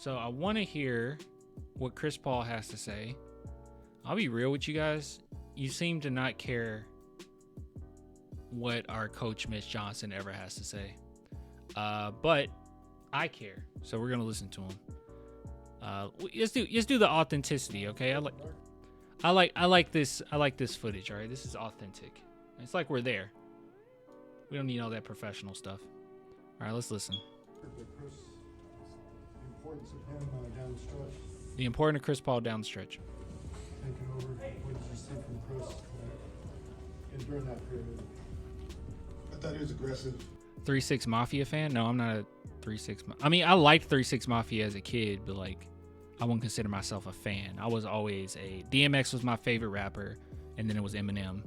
So I want to hear what Chris Paul has to say. I'll be real with you guys. You seem to not care what our coach Mitch Johnson ever has to say. But I care. So we're going to listen to him. Let's do the authenticity, okay? I like this footage, all right? This is authentic. It's like we're there. We don't need all that professional stuff. All right, let's listen. The importance of Chris Paul down the stretch. Taking over, what did you see from Chris during that period? I thought he was aggressive. 3-6 Mafia fan? No, I'm not a 3-6. I mean, I liked 3-6 Mafia as a kid, but like, I wouldn't consider myself a fan. I was always DMX was my favorite rapper, and then it was Eminem,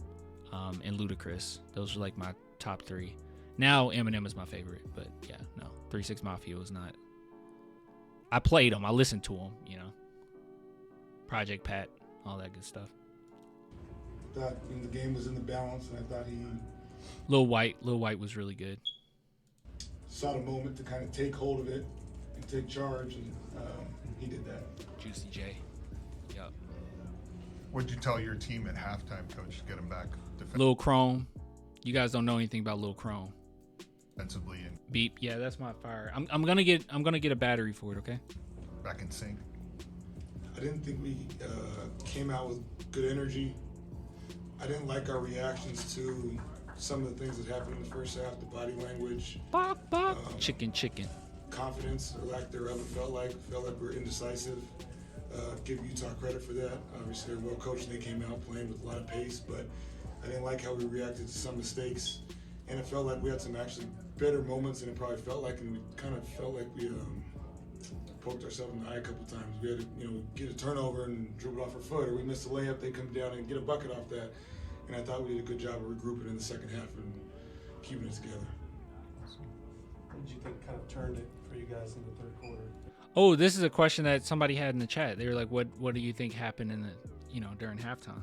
and Ludacris. Those were like my top three. Now Eminem is my favorite, but yeah, no, 3-6 Mafia was not. I played them. I listened to them, you know. Project Pat, all that good stuff. Thought when the game was in the balance, and I thought he. Lil White was really good. Saw the moment to kind of take hold of it and take charge, and he did that. Juicy J. Yup. What'd you tell your team at halftime, coach, to get him back Lil Chrome. You guys don't know anything about Lil Chrome. defensively and Beep. Yeah, that's my fire. I'm gonna get a battery for it. Okay. back in sync? I didn't think we came out with good energy. I didn't like our reactions to some of the things that happened in the first half, the body language. Bok, bok. Chicken. Confidence or lack thereof, it felt like we're indecisive. Give Utah credit for that. Obviously, they're well coached and they came out playing with a lot of pace, but I didn't like how we reacted to some mistakes. And it felt like we had some actually better moments than it probably felt like, and we kind of felt like we poked ourselves in the eye a couple times. We had to, get a turnover and dribble off our foot, or we missed a layup, they come down and get a bucket off that. And I thought we did a good job of regrouping in the second half and keeping it together. What did you think kind of turned it for you guys in the third quarter? Oh, this is a question that somebody had in the chat. They were like, "What do you think happened in the during halftime?"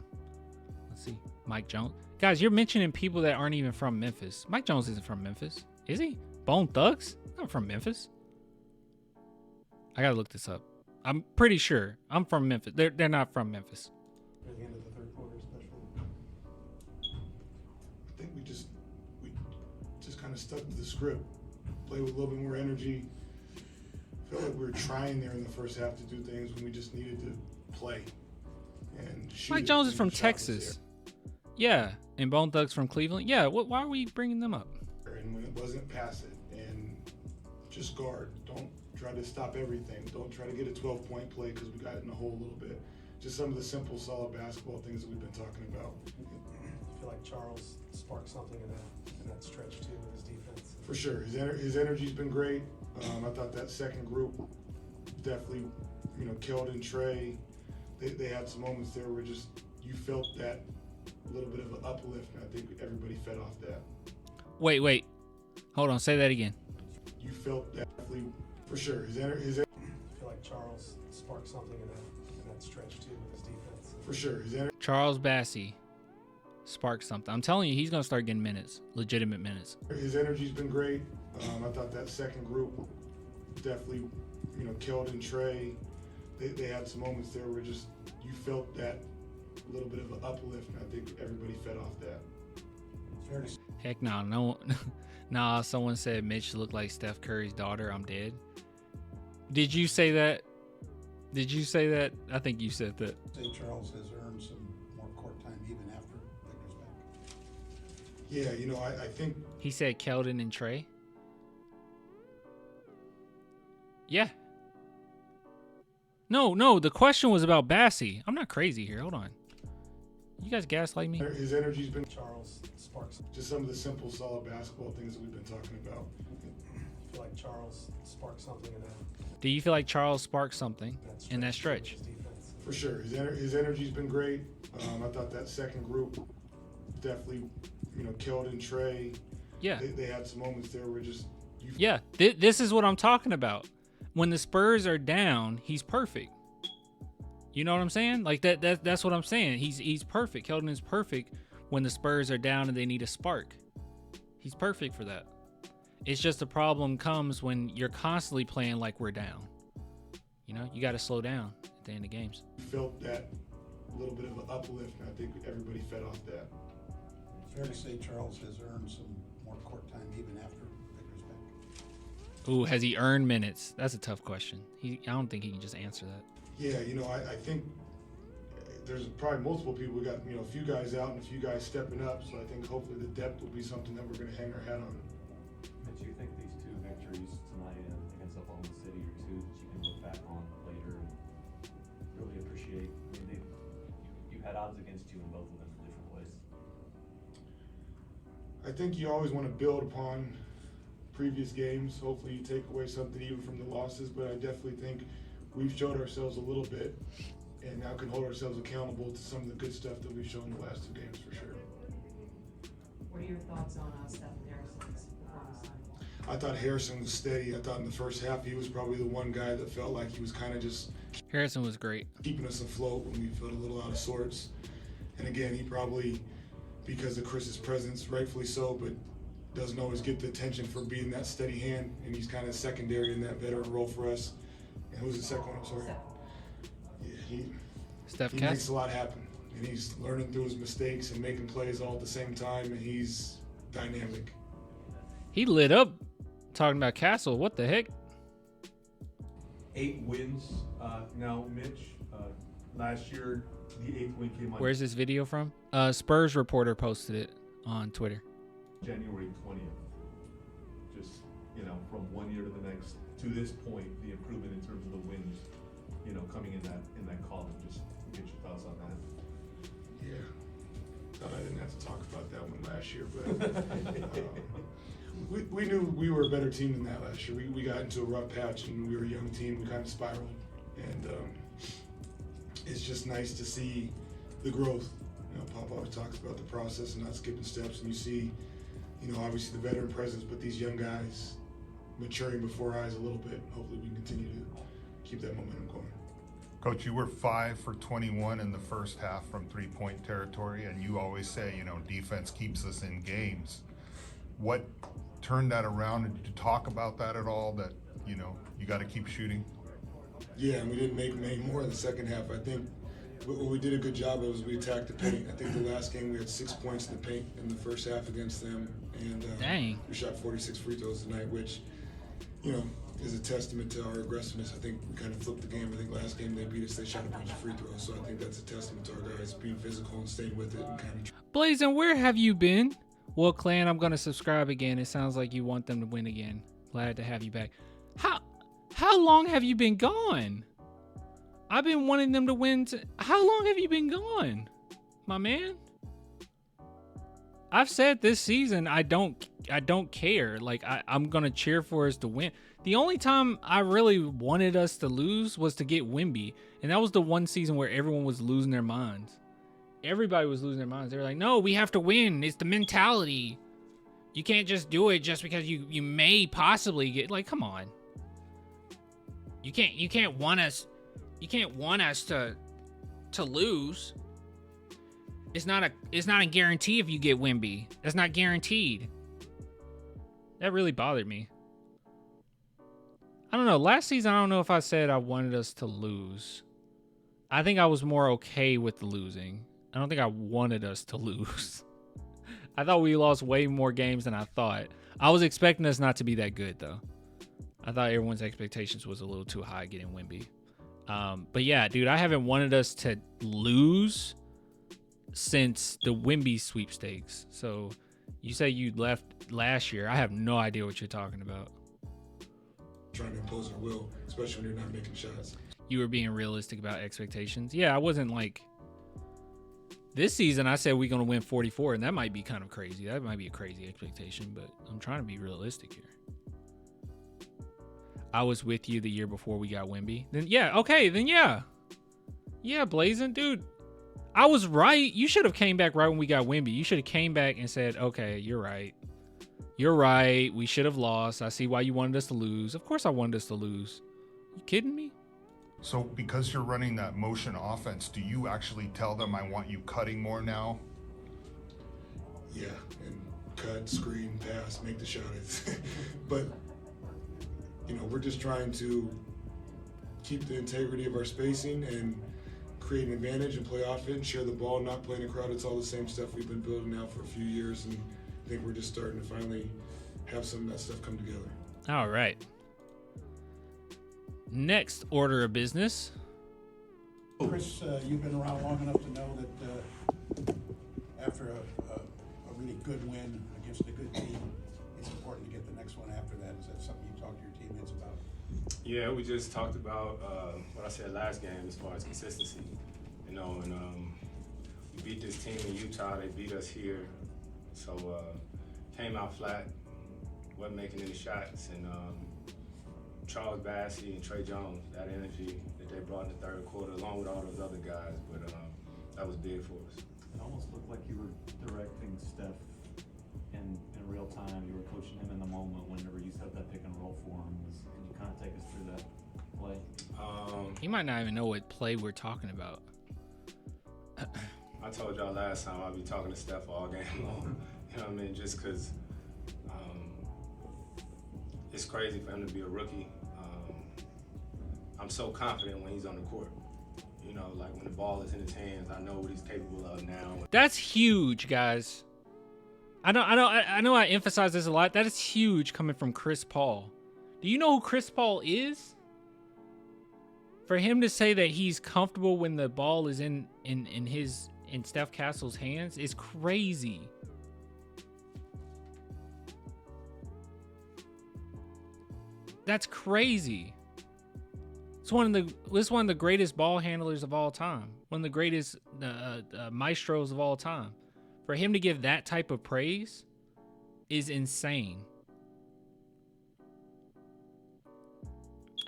Let's see. Mike Jones. Guys, you're mentioning people that aren't even from Memphis. Mike Jones isn't from Memphis, is he? Bone Thugs? Not from Memphis. I gotta look this up. I'm pretty sure I'm from Memphis. They're not from Memphis. At the end of the third quarter, especially. I think we just kind of stuck to the script, played with a little bit more energy. Felt like we were trying there in the first half to do things when we just needed to play. And Mike Jones is from Texas. Yeah, and Bone Thugs from Cleveland. Yeah, why are we bringing them up? And when it wasn't, pass it and just guard. Don't try to stop everything. Don't try to get a 12-point play because we got it in the hole a little bit. Just some of the simple, solid basketball things that we've been talking about. I feel like Charles sparked something in that stretch too with his defense. For sure, his energy's been great. I thought that second group definitely, Keldon, Trey, they had some moments there where just you felt that little bit of an uplift, and I think everybody fed off that. Wait, hold on, say that again. You felt definitely, for sure, his I feel like Charles sparked something in that stretch too with his defense. For sure, Charles Bassey sparked something. I'm telling you, he's gonna start getting minutes, legitimate minutes. His energy's been great. I thought that second group definitely, Keldon, Trey, they had some moments there where just you felt that little bit of an uplift, and I think everybody fed off that. Heck no. Nah, someone said Mitch looked like Steph Curry's daughter. I'm dead. Did you say that? I think you said that. St. Charles has earned some more court time even after Victor's back. Yeah, I think... He said Keldon and Trey? Yeah. No, the question was about Bassey. I'm not crazy here. Hold on. You guys gaslight me? His energy's been... Charles sparks. Just some of the simple, solid basketball things that we've been talking about. I feel like Charles sparked something in that. Do you feel like Charles sparked something in that stretch? For sure. His energy's been great. I thought that second group definitely, Keldon, Trey. Yeah. They had some moments there where just... Yeah, this is what I'm talking about. When the Spurs are down, he's perfect. You know what I'm saying? Like that's what I'm saying. He's perfect. Keldon is perfect when the Spurs are down and they need a spark. He's perfect for that. It's just the problem comes when you're constantly playing like we're down. You got to slow down at the end of games. Felt that little bit of an uplift, and I think everybody fed off that. Fair to say Charles has earned some more court time even after Victor's back. Ooh, has he earned minutes? That's a tough question. I don't think he can just answer that. Yeah, I think there's probably multiple people. We got, a few guys out and a few guys stepping up, so I think hopefully the depth will be something that we're going to hang our hat on. Mitch, you think these two victories tonight and against Oklahoma City are two that you can look back on later and really appreciate? I mean, you had odds against you in both of them in different ways. I think you always want to build upon previous games. Hopefully you take away something even from the losses, but I definitely think we've showed ourselves a little bit and now can hold ourselves accountable to some of the good stuff that we've shown the last two games for sure. What are your thoughts on Steph and Harrison's performance? I thought Harrison was steady. I thought in the first half he was probably the one guy that felt like he was kind of just Harrison was great. keeping us afloat when we felt a little out of sorts. And again, he probably, because of Chris's presence, rightfully so, but doesn't always get the attention for being that steady hand, and he's kind of secondary in that veteran role for us. And who's the second one? I'm sorry. Yeah, Steph he makes a lot happen, and he's learning through his mistakes and making plays all at the same time, and he's dynamic. He lit up talking about Castle. What the heck? 8 wins now, Mitch. Last year, the 8th win came on Where's this video from? Spurs reporter posted it on Twitter. January 20th. Just, from one year to the next, to this point, the improvement in terms of the wins, coming in that column. Just get your thoughts on that. Yeah. Thought I didn't have to talk about that one last year, but we knew we were a better team than that last year. We got into a rough patch, and we were a young team. We kind of spiraled, and it's just nice to see the growth. Pop always talks about the process and not skipping steps, and you see, obviously the veteran presence, but these young guys maturing before our eyes a little bit. Hopefully we can continue to keep that momentum going. Coach, you were 5 for 21 in the first half from 3-point territory, and you always say, defense keeps us in games. What turned that around? Did you talk about that at all, that, you got to keep shooting? Yeah, and we didn't make many more in the second half. I think what we did a good job of was we attacked the paint. I think the last game we had 6 points in the paint in the first half against them, and Dang. we shot 46 free throws tonight, which, is a testament to our aggressiveness. I think we kind of flipped the game. I think last game they beat us, they shot a bunch of free throws, so I think that's a testament to our guys being physical and staying with it and kind of. Blazin', where have you been? Well, Clan, I'm gonna subscribe again. It sounds like you want them to win again. Glad to have you back. How long have you been gone? I've been wanting them to win. How long have you been gone, my man? I've said this season I don't care. Like I'm gonna cheer for us to win. The only time I really wanted us to lose was to get Wemby, and that was the one season where everyone was losing their minds. Everybody was losing their minds. They were like, "No, we have to win. It's the mentality. You can't just do it just because you may possibly get." Like, come on. You can't want us to lose. It's not a guarantee if you get Wemby. That's not guaranteed. That really bothered me. I don't know. Last season, I don't know if I said I wanted us to lose. I think I was more okay with the losing. I don't think I wanted us to lose. I thought we lost way more games than I thought. I was expecting us not to be that good, though. I thought everyone's expectations was a little too high getting Wemby. But yeah, dude, I haven't wanted us to lose since the Wemby sweepstakes. So you say you left last year. I have no idea what you're talking about. Trying to impose our will, especially when you're not making shots. You were being realistic about expectations. Yeah, I wasn't like this season. I said we're going to win 44, and that might be kind of crazy. That might be a crazy expectation, but I'm trying to be realistic here. I was with you the year before we got Wemby. Then yeah, okay, then yeah. Yeah, Blazin', dude. I was right. You should have came back right when we got Wemby. You should have came back and said, okay, you're right. You're right. We should have lost. I see why you wanted us to lose. Of course I wanted us to lose. You kidding me? So because you're running that motion offense, do you actually tell them, I want you cutting more now? Yeah, and cut, screen, pass, make the shot. But, we're just trying to keep the integrity of our spacing and create an advantage and play offense, share the ball, not play in a crowd. It's all the same stuff we've been building now for a few years, and I think we're just starting to finally have some of that stuff come together. All right. Next order of business. Chris, you've been around long enough to know that after a really good win against a good team, it's important to get the next one after that. Is that something you talk to your teammates about? Yeah, we just talked about what I said last game as far as consistency. You know, and we beat this team in Utah. They beat us here. So came out flat, wasn't making any shots. And Charles Bassey and Trey Jones, that energy that they brought in the third quarter, along with all those other guys, but that was big for us. It almost looked like you were directing Steph in real time. You were coaching him in the moment whenever you set that pick and roll for him. Can you kind of take us through that play? He might not even know what play we're talking about. I told y'all last time I'll be talking to Steph all game long. You know what I mean? Just because it's crazy for him to be a rookie. I'm so confident when he's on the court. You know, like when the ball is in his hands, I know what he's capable of now. That's huge, guys. I know I emphasize this a lot. That is huge coming from Chris Paul. Do you know who Chris Paul is? For him to say that he's comfortable when the ball is in Steph Castle's hands is crazy. That's crazy. It's one of the greatest ball handlers of all time. One of the greatest maestros of all time. For him to give that type of praise is insane.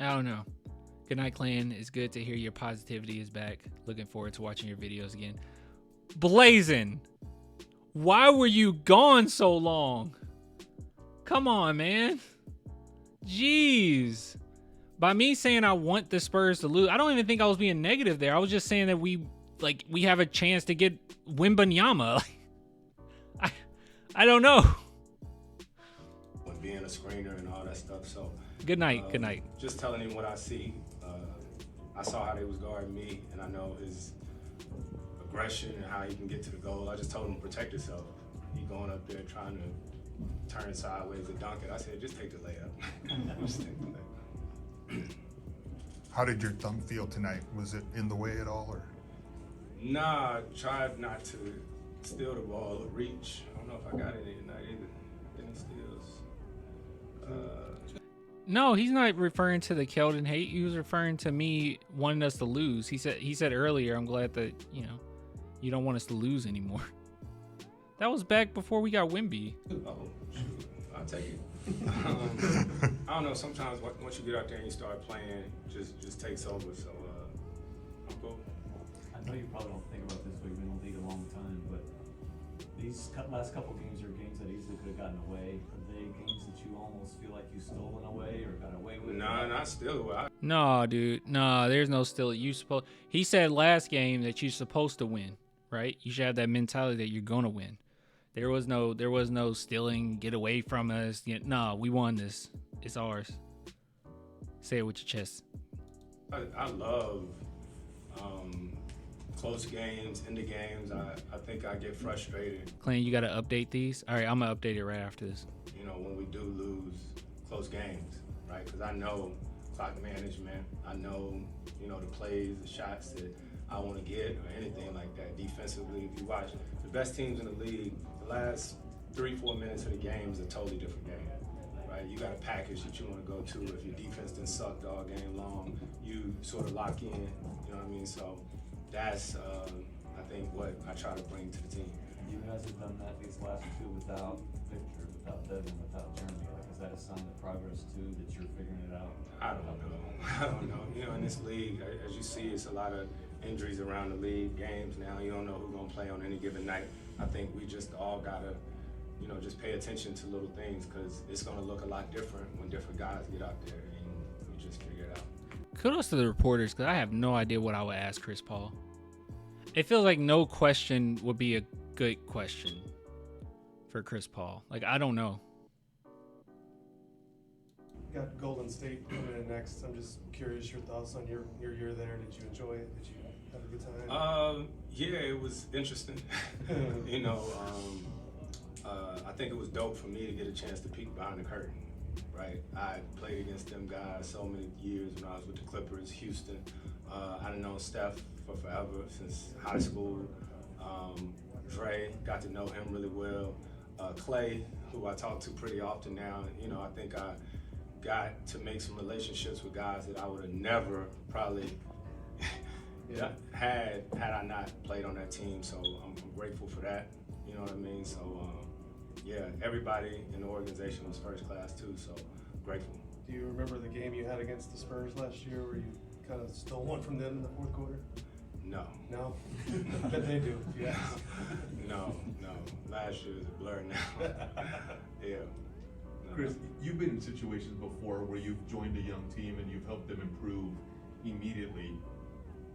I don't know. Good night, Clan. It's good to hear your positivity is back. Looking forward to watching your videos again. Blazin', why were you gone so long? Come on, man. Jeez. By me saying I want the Spurs to lose, I don't even think I was being negative there. I was just saying that we have a chance to get Wembanyama. I don't know. When being a screener and all that stuff. So good night. Good night. Just telling him what I see. I saw how they was guarding me, and I know his aggression and how he can get to the goal. I just told him to protect himself. He going up there trying to turn sideways and dunk it. I said, just take the layup. Just take the layup. How did your thumb feel tonight? Was it in the way at all, or? Nah, I tried not to steal the ball or reach. I don't know if I got any tonight either. Any steals. No, he's not referring to the Keldon hate. He was referring to me wanting us to lose. He said earlier, I'm glad that, you don't want us to lose anymore. That was back before we got Wemby. Oh, shoot. I'll take it. I don't know. Sometimes once you get out there and you start playing, just takes over. So I'm cool. I know you probably don't think about this, but you've been in the league a long time, but these last couple games are games that easily could have gotten away. Are they games that you almost feel like you stole in a way or got away with? Nah, not still. No, dude. No, there's no still. He said last game that you're supposed to win, right? You should have that mentality that you're gonna win. There was no stealing, get away from us. No, we won this. It's ours. Say it with your chest. I love close games, end of games. I think I get frustrated. Clan, you got to update these? All right, I'm going to update it right after this. When we do lose close games, right? Because I know clock management. I know, the plays, the shots that I want to get or anything like that. Defensively, if you watch the best teams in the league, the last 3-4 minutes of the game is a totally different game, right? You got a package that you want to go to. If your defense didn't suck all game long, you sort of lock in, you know what I mean? So that's, I think, what I try to bring to the team. You guys have done that these last two without Victor, without Devin, without Jeremy. Is that a sign of progress too, that you're figuring it out? I don't know. In this league, as you see, it's a lot of injuries around the league, games now. You don't know who's going to play on any given night. I think we just all got to, just pay attention to little things because it's going to look a lot different when different guys get out there and we just figure it out. Kudos to the reporters because I have no idea what I would ask Chris Paul. It feels like no question would be a good question for Chris Paul. I don't know. got Golden State coming in next. I'm just curious your thoughts on your year there. Did you enjoy it? Did you have a good time? Yeah, it was interesting. You know, I think it was dope for me to get a chance to peek behind the curtain, right? I played against them guys so many years when I was with the Clippers, Houston. I've known Steph for forever, since high school. Dre, got to know him really well. Clay, who I talk to pretty often now, you know, I think I got to make some relationships with guys that I would have never probably had I not played on that team. So I'm grateful for that. You know what I mean? So yeah, everybody in the organization was first class too. So grateful. Do you remember the game you had against the Spurs last year, where you kind of stole one from them in the fourth quarter? No. No? I bet they do. Yeah. No. Last year is a blur now. Yeah. No. Chris, you've been in situations before where you've joined a young team and you've helped them improve immediately.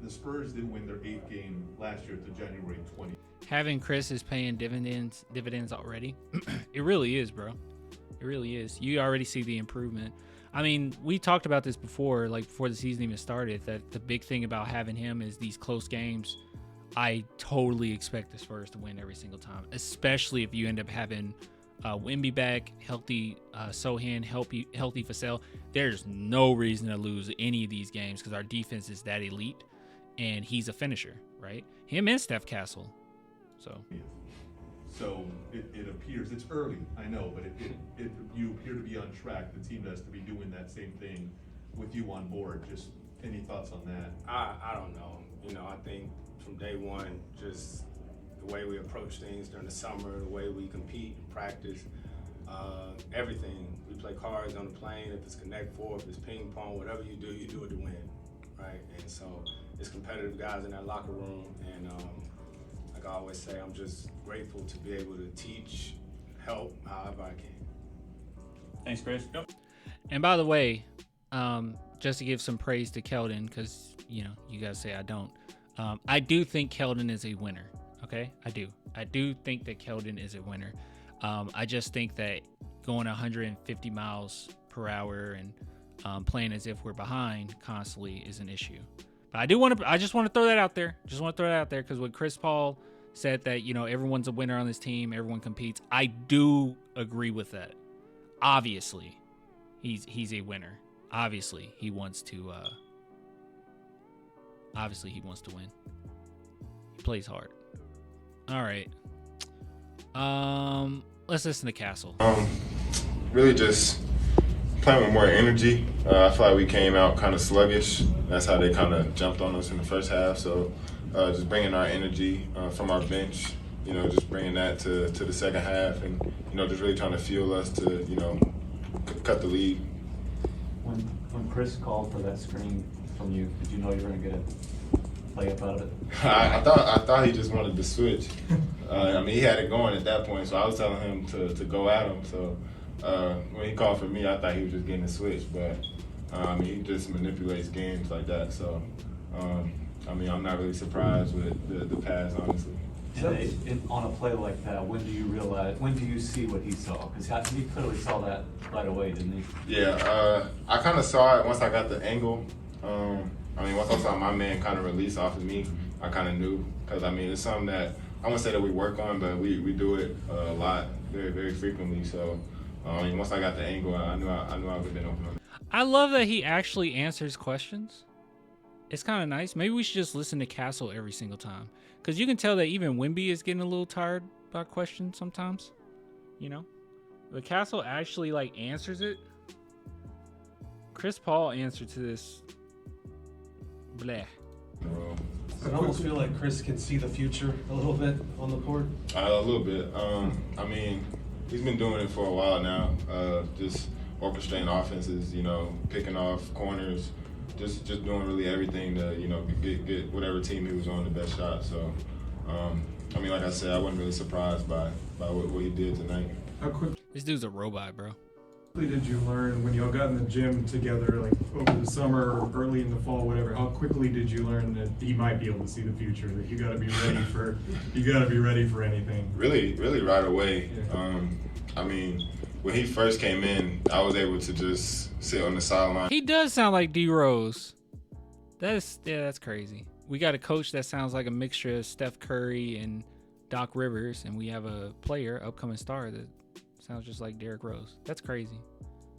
The Spurs didn't win their 8th game last year to January 20th. Having Chris is paying dividends already. It really is, bro. It really is. You already see the improvement. I mean, we talked about this before, like before the season even started, that the big thing about having him is these close games. I totally expect the Spurs to win every single time, especially if you end up having Wemby back, healthy Sohan, healthy Vassell. There's no reason to lose any of these games because our defense is that elite, and he's a finisher, right? Him and Steph Castle. So it appears, it's early, I know, but you appear to be on track. The team has to be doing that same thing with you on board. Just any thoughts on that? I don't know. You know, I think from day one, just the way we approach things during the summer, the way we compete and practice, everything. We play cards on the plane. If it's Connect Four, if it's ping pong, whatever you do it to win, right? And so it's competitive guys in that locker room, and like I always say, I'm just grateful to be able to teach, help however I can. Thanks, Chris. Yep. And by the way, just to give some praise to Keldon, because, you know, you guys say I don't. I do think Keldon is a winner, okay? I do think that Keldon is a winner. I just think that going 150 miles per hour and playing as if we're behind constantly is an issue. But I just want to throw that out there. Because when Chris Paul said that, you know, everyone's a winner on this team, everyone competes, I do agree with that. Obviously, he's a winner. Obviously, he wants to win. He plays hard. All right. Let's listen to Castle. Really just playing with more energy. I feel like we came out kind of sluggish. That's how they kind of jumped on us in the first half. So just bringing our energy from our bench, you know, just bringing that to the second half, and, you know, just really trying to fuel us to, you know, cut the lead. When Chris called for that screen from you, did you know you were going to get a layup out of it? I thought he just wanted to switch. I mean, he had it going at that point, so I was telling him to go at him. So when he called for me, I thought he was just getting a switch, but I mean, he just manipulates games like that. So I mean, I'm not really surprised with the pass, honestly. So on a play like that, when do you see what he saw? Because he clearly saw that right away, didn't he? Yeah, I kind of saw it once I got the angle. I mean, once I saw my man kind of release off of me, I kind of knew. Because, I mean, it's something that I wouldn't say that we work on, but we do it a lot, very, very frequently. So, I mean, once I got the angle, I knew I would have been open on it. I love that he actually answers questions. It's kind of nice. Maybe we should just listen to Castle every single time. Because you can tell that even Wemby is getting a little tired about questions sometimes. You know? But Castle actually, like, answers it. Chris Paul answered to this. Bleh. Does it almost feel like Chris can see the future a little bit on the court? A little bit. I mean, he's been doing it for a while now. Just orchestrating offenses, you know, picking off corners, just doing really everything to, you know, get whatever team he was on the best shot. So, I mean, like I said, I wasn't really surprised by what he did tonight. How quickly This dude's a robot, bro. did you learn when you all got in the gym together, like over the summer or early in the fall, whatever? How quickly did you learn that he might be able to see the future? That you got to be ready for anything? Really right away. Yeah. I mean, when he first came in, I was able to just sit on the sideline. He does sound like D Rose. That's crazy. We got a coach that sounds like a mixture of Steph Curry and Doc Rivers, and we have a player, upcoming star, that sounds just like Derrick Rose. That's crazy.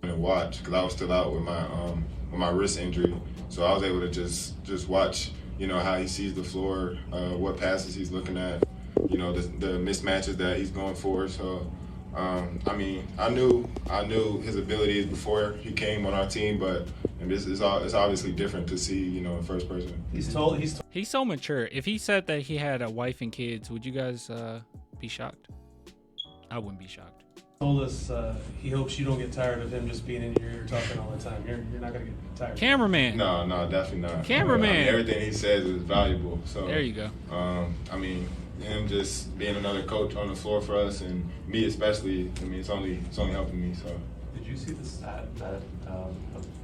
And watch, because I was still out with my wrist injury, so I was able to just watch, you know, how he sees the floor, what passes he's looking at, you know, the mismatches that he's going for. So, I mean, I knew his abilities before he came on our team, but it's obviously different to see, you know, in first person. He's so mature. If he said that he had a wife and kids, would you guys be shocked? I wouldn't be shocked. told us he hopes you don't get tired of him just being in your ear talking all the time. You're not gonna get tired. Cameraman. No, definitely not. Cameraman. I mean, everything he says is valuable. So there you go. I mean, him just being another coach on the floor for us, and me especially. I mean, it's only helping me. So. Did you see the stat that of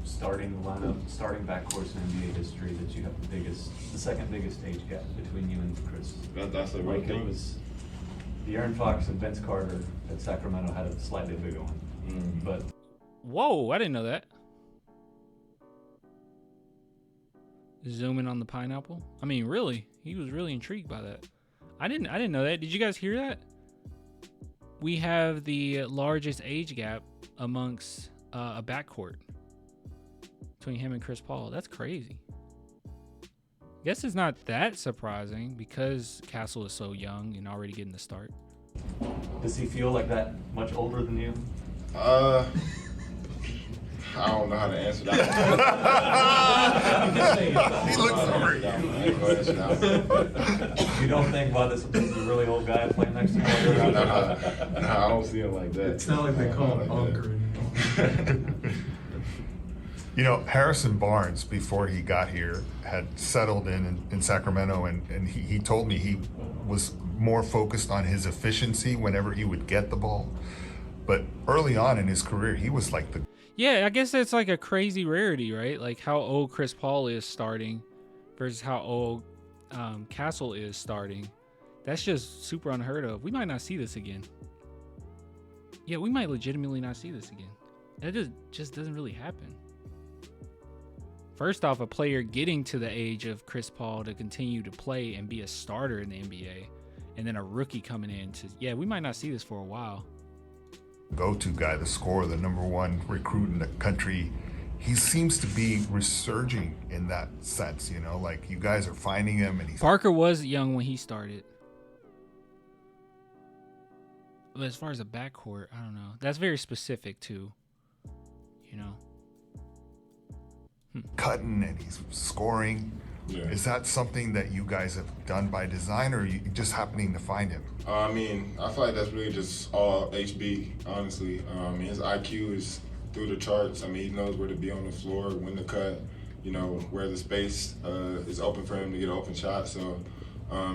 starting backcourts in NBA history that you have the second biggest age gap between you and Chris? That's the right thing. It was De'Aaron Fox and Vince Carter at Sacramento had a slightly bigger one, but. Whoa! I didn't know that. Zooming on the pineapple. I mean, really, he was really intrigued by that. I didn't know that. Did you guys hear that? We have the largest age gap amongst a backcourt between him and Chris Paul. That's crazy. Guess it's not that surprising because Castle is so young and already getting the start. Does he feel like that much older than you? I don't know how to answer that. He looks over you. You don't think about this as a really old guy playing next to you? No, I don't see him like that. It's not like they call him Uncle. You know, Harrison Barnes, before he got here, had settled in Sacramento, and he told me he was more focused on his efficiency whenever he would get the ball. But early on in his career, he was like the... Yeah, I guess it's like a crazy rarity, right? Like how old Chris Paul is starting versus how old Castle is starting. That's just super unheard of. We might not see this again. Yeah, we might legitimately not see this again. That just doesn't really happen. First off, a player getting to the age of Chris Paul to continue to play and be a starter in the NBA, and then a rookie coming in to, yeah, we might not see this for a while. Go-to guy, the scorer, the number one recruit in the country. He seems to be resurging in that sense, you know, like you guys are finding him, and he's... Parker was young when he started. But as far as a backcourt, I don't know. That's very specific too, you know. Cutting and he's scoring. Yeah. Is that something that you guys have done by design, or are you just happening to find him? I mean, I feel like that's really just all HB, honestly. His IQ is through the charts. I mean, he knows where to be on the floor, when to cut, you know, where the space is open for him to get an open shot. So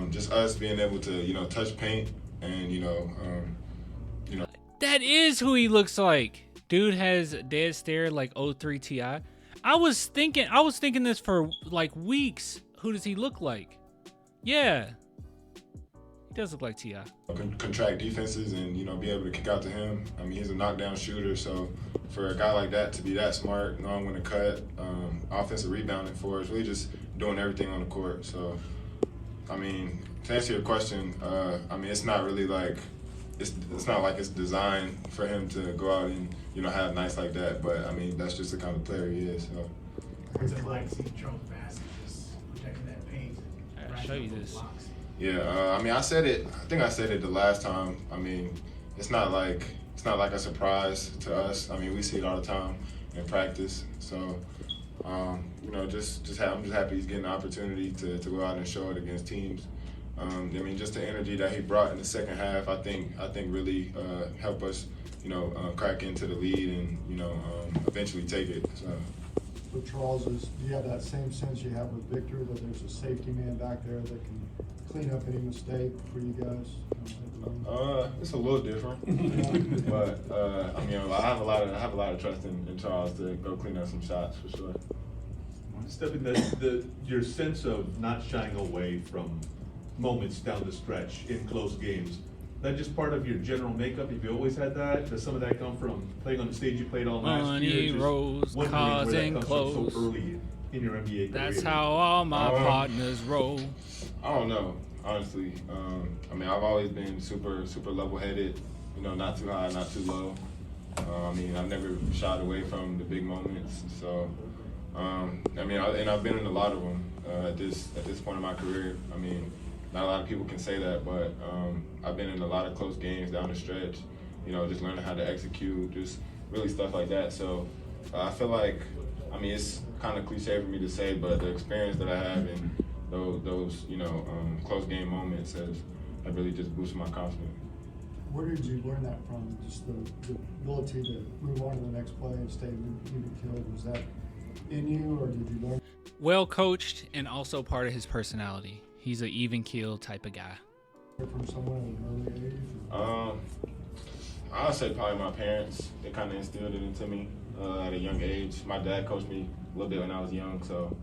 just us being able to, you know, touch paint and, you know. That is who he looks like. Dude has dead stare like 03 T.I. I was thinking this for like weeks. Who does he look like? Yeah. He does look like T.I. Contract defenses and, you know, be able to kick out to him. I mean, he's a knockdown shooter, so for a guy like that to be that smart, knowing when to cut, offensive rebounding for us, really just doing everything on the court. So, I mean, to answer your question, I mean, it's not really like, it's not like it's designed for him to go out and, you know, have nights like that. But I mean, that's just the kind of player he is. So. What's it like seeing Charles Bassett just protecting that paint? I'll show you this. Yeah, I mean, I think I said it the last time. I mean, it's not like a surprise to us. I mean, we see it all the time in practice. So, you know, I'm just happy he's getting the opportunity to go out and show it against teams. I mean, just the energy that he brought in the second half, I think really helped us, you know, crack into the lead and, you know, eventually take it. So. With Charles, do you have that same sense you have with Victor, that there's a safety man back there that can clean up any mistake for you guys? It's a little different, but I mean, I have a lot of trust in Charles to go clean up some shots for sure. Stephen, your sense of not shying away from moments down the stretch in close games, that just part of your general makeup? Have you always had that? Does some of that come from playing on the stage you played on last year? Just Rose, wondering cars, where that and comes clothes. from so early in your NBA career. That's how all my partners roll. I don't know, honestly. I mean, I've always been super level-headed. You know, not too high, not too low. I mean, I've never shied away from the big moments. So, I mean, I've been in a lot of them at this point in my career. I mean, not a lot of people can say that, but I've been in a lot of close games down the stretch. You know, just learning how to execute, just really stuff like that. So, I feel like, I mean, it's kind of cliche for me to say, but the experience that I have in those you know, close game moments have really just boosted my confidence. Where did you learn that from? Just the ability to move on to the next play and stay even killed. Was that in you, or did you learn? Well coached and also part of his personality. He's an even keel type of guy. From someone at an early age? I'll say probably my parents. They kind of instilled it into me at a young age. My dad coached me a little bit when I was young, so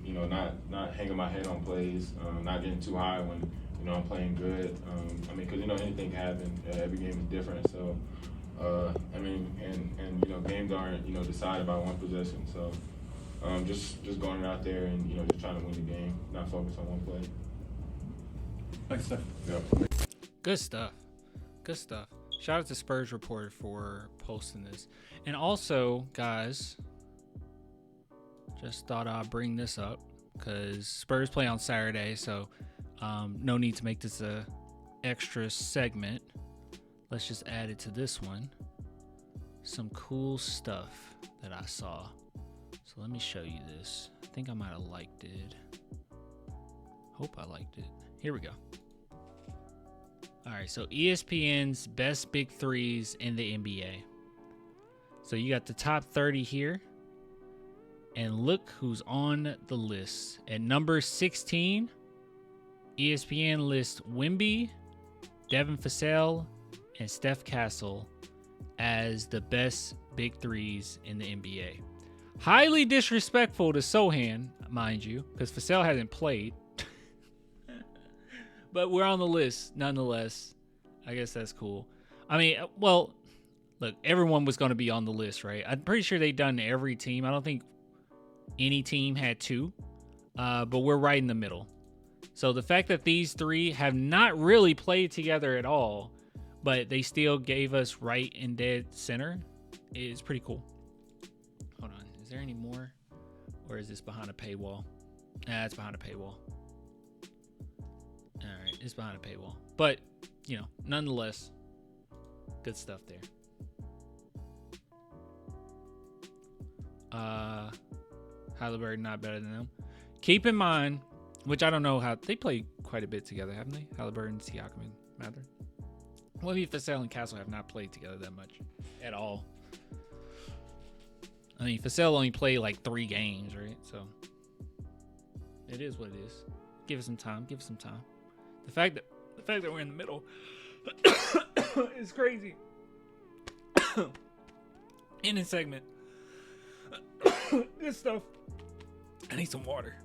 you know, not hanging my head on plays, not getting too high when, you know, I'm playing good. I mean, because, you know, anything can happen. Every game is different. So, I mean, and you know, games aren't, you know, decided by one possession. So, just going out there and, you know, just trying to win the game, not focus on one play. Thanks, Steph. Yep. Good stuff. Good stuff. Shout out to Spurs Reporter for posting this. And also, guys, just thought I'd bring this up because Spurs play on Saturday, so no need to make this a extra segment. Let's just add it to this one. Some cool stuff that I saw. So let me show you this. I think I might have liked it. Hope I liked it. Here we go. All right, so ESPN's best big threes in the NBA. So you got the top 30 here. And look who's on the list. At number 16, ESPN lists Wemby, Devin Vassell, and Steph Castle as the best big threes in the NBA. Highly disrespectful to Sohan, mind you, because Vassell hasn't played. But we're on the list nonetheless. I guess that's cool. I mean, well, look, everyone was going to be on the list, right? I'm pretty sure they've done every team. I don't think any team had two, but we're right in the middle. So the fact that these three have not really played together at all, but they still gave us right and dead center is pretty cool. Hold on. Is there any more? Or is this behind a paywall? Nah, it's behind a paywall. All right, it's behind a paywall. But, you know, nonetheless, good stuff there. Halliburton not better than them. Keep in mind, which I don't know how they play quite a bit together, haven't they? Halliburton, Siakam, and Mather. Well, if Vassell and Castle have not played together that much at all. I mean, Vassell only played like 3 games, right? So it is what it is. Give it some time. Give it some time. The fact that we're in the middle is crazy. Ending segment. Good stuff. I need some water.